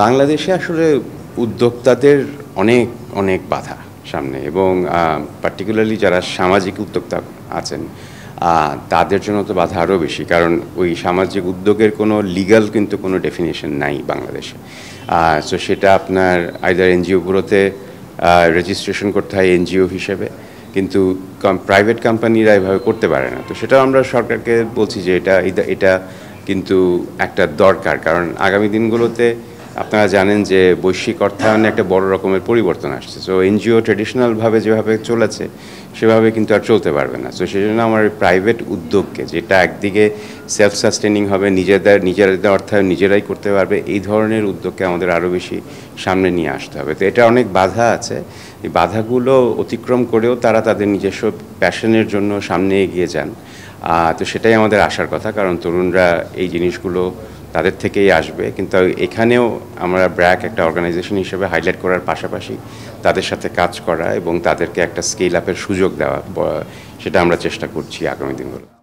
বাংলাদেশে আসলে উদ্যোক্তাদের অনেক অনেক বাধা সামনে এবং পার্টিকুলারলি যারা সামাজিক উদ্যোক্তা আছেন তাদের জন্য তো বাধা আরও বেশি, কারণ ওই সামাজিক উদ্যোগের কোনো লিগ্যাল কিন্তু কোনো ডেফিনেশন নাই বাংলাদেশে। সো সেটা আপনার আইদার এনজিওগুলোতে রেজিস্ট্রেশন করতে হয় এনজিও হিসেবে, কিন্তু প্রাইভেট কোম্পানিরা এভাবে করতে পারে না। তো সেটাও আমরা সরকারকে বলছি যে এটা কিন্তু একটা দরকার, কারণ আগামী দিনগুলোতে আপনারা জানেন যে বৈশ্বিক অর্থায়নে একটা বড় রকমের পরিবর্তন আসছে। সো এনজিও ট্রেডিশনালভাবে যেভাবে চলেছে সেভাবে কিন্তু আর চলতে পারবে না। সো সেই জন্য আমার প্রাইভেট উদ্যোগকে, যেটা একদিকে সেলফ সাস্টেনিং হবে, নিজেদের অর্থায়ন নিজেরাই করতে পারবে, এই ধরনের উদ্যোগকে আমাদের আরও বেশি সামনে নিয়ে আসতে হবে। তো এটা অনেক বাধা আছে, এই বাধাগুলো অতিক্রম করেও তারা তাদের নিজস্ব প্যাশনের জন্য সামনে এগিয়ে যান। তো সেটাই আমাদের আশার কথা, কারণ তরুণরা এই জিনিসগুলো তাদের থেকেই আসবে। কিন্তু এখানেও আমরা ব্র্যাক একটা অর্গানাইজেশন হিসেবে হাইলাইট করার পাশাপাশি তাদের সাথে কাজ করা এবং তাদেরকে একটা স্কেল আপের সুযোগ দেওয়া, সেটা আমরা চেষ্টা করছি আগামী দিনগুলো।